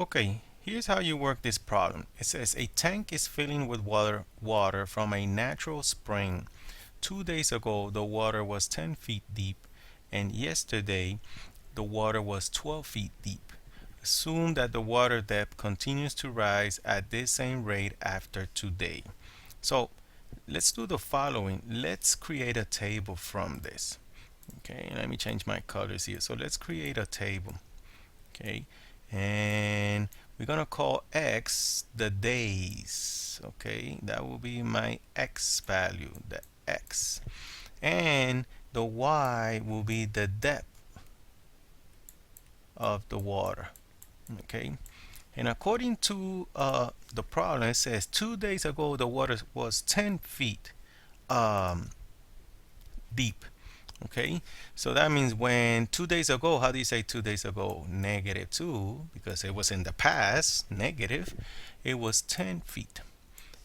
Okay, here's how you work this problem. It says a tank is filling with water from a natural spring. 2 days ago, the water was 10 feet deep, and yesterday, the water was 12 feet deep. Assume that the water depth continues to rise at this same rate after today. So let's do the following. Let's create a table from this. Okay, let me change my colors here. So let's create a table. Okay, and we're gonna call x the days. Okay, that will be my x value, the x, and the y will be the depth of the water. Okay, and according to the problem, it says 2 days ago the water was 10 feet um, deep. Okay, so that means when 2 days ago, how do you say 2 days ago? -2, because it was in the past, negative, it was 10 feet.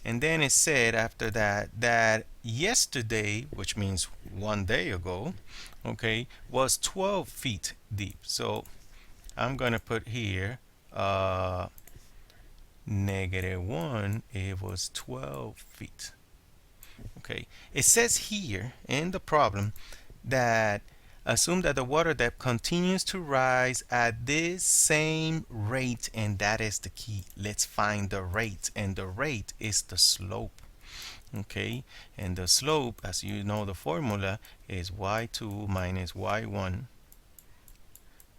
And then it said after that, that yesterday, which means 1 day ago, okay, was 12 feet deep. So I'm going to put here -1, it was 12 feet. Okay, it says here in the problem that assume that the water depth continues to rise at this same rate, and that is the key. Let's find the rate, and the rate is the slope. Okay, and the slope, as you know, the formula is y2 minus y1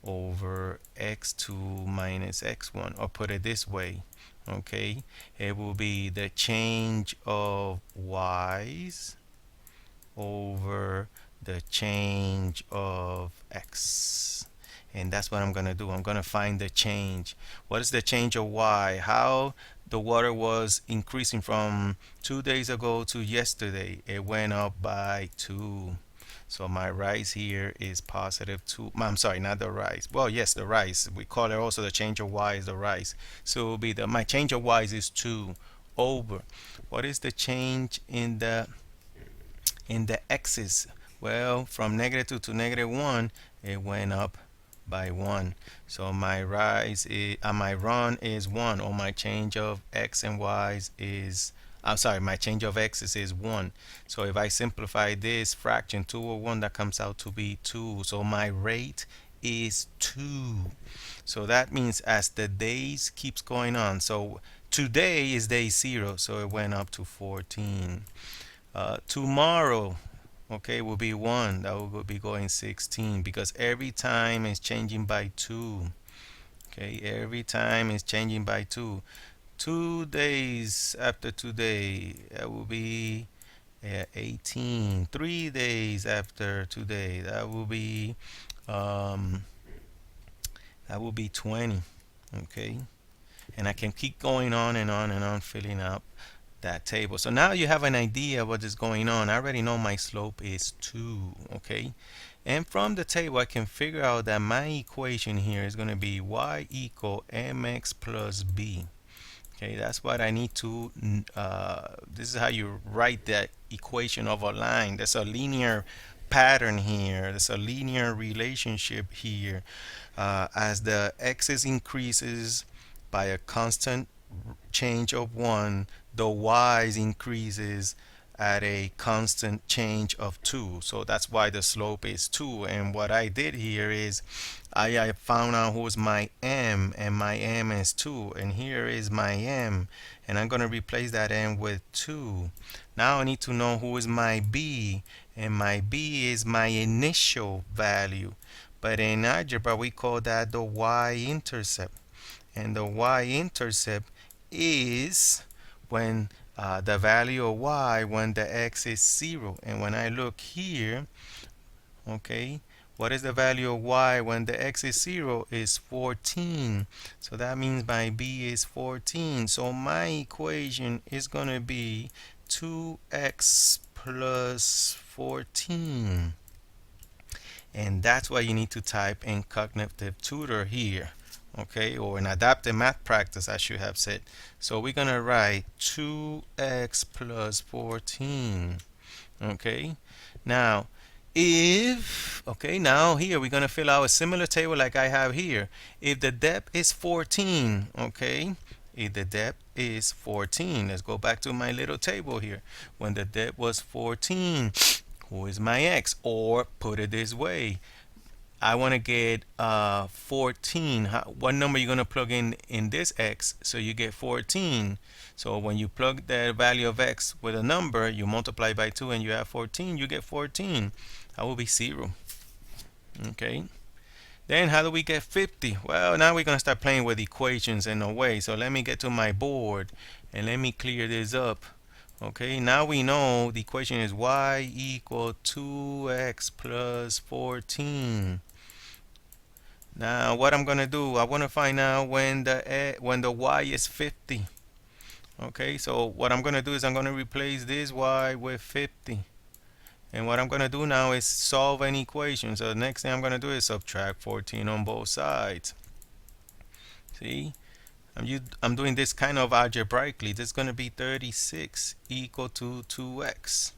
over x2 minus x1, or put it this way, okay, it will be the change of y's over the change of x. And that's what I'm going to do. I'm going to find the change. What is the change of y? How the water was increasing from 2 days ago to yesterday. It went up by 2. So my rise here is +2. I'm sorry, not the rise. Well, yes, the rise. We call it also the change of y is the rise. So it will be my change of y is 2 over. What is the change in the x's? Well, from -2 to -1, it went up by 1. So my rise is my run is 1, or my change of x and y's is, I'm sorry, my change of x's is 1. So if I simplify this fraction 2 over 1, that comes out to be 2. So my rate is 2. So that means as the days keeps going on, so today is day 0, so it went up to 14. Tomorrow, okay, will be 1. That will be going 16, because every time is changing by 2. Okay, every time is changing by 2. 2 days after today, that will be 18. 3 days after today, that will be 20. Okay, and I can keep going on and on and on, filling up that table. So now you have an idea what is going on. I already know my slope is 2. Okay, and from the table I can figure out that my equation here is going to be y equal mx plus b. Okay, that's what I need to this is how you write that equation of a line. There's a linear pattern here. There's a linear relationship here. As the x's increases by a constant change of 1, the y's increases at a constant change of 2. So that's why the slope is 2. And what I did here is I found out who's my m, and my m is 2. And here is my m, and I'm going to replace that m with 2. Now I need to know who is my b, and my b is my initial value. But in algebra we call that the y-intercept. And the y-intercept is when the value of y when the x is 0. And when I look here, okay, what is the value of y when the x is 0? Is 14. So that means my b is 14. So my equation is going to be 2x plus 14. And that's why you need to type in cognitive tutor here. Okay, or in adaptive math practice, I should have said. So we're gonna write 2x plus 14. Okay, now If, okay, now here we're going to fill out a similar table like I have here. If the depth is 14, okay, if the depth is 14, let's go back to my little table here. When the depth was 14, who is my x? Or put it this way, I want to get 14. What number you're going to plug in this x so you get 14? So when you plug the value of x with a number, you multiply by 2 and you have 14, you get 14. That will be 0. Okay. Then how do we get 50? Well, now we're going to start playing with equations in a way. So let me get to my board and let me clear this up. Okay, now we know the equation is y equal 2x plus 14. Now what I'm gonna do, I want to find out when the y is 50. Okay, so what I'm gonna do is I'm gonna replace this y with 50. And what I'm gonna do now is solve an equation. So the next thing I'm gonna do is subtract 14 on both sides. See, I'm doing this kind of algebraically. This is gonna be 36 equal to 2x.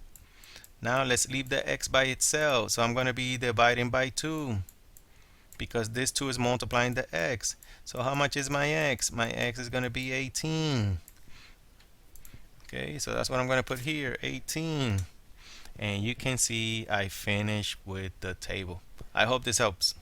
Now let's leave the x by itself. So I'm gonna be dividing by 2. Because this 2 is multiplying the x. So how much is my x? My x is going to be 18. Okay, so that's what I'm going to put here, 18. And you can see I finished with the table. I hope this helps.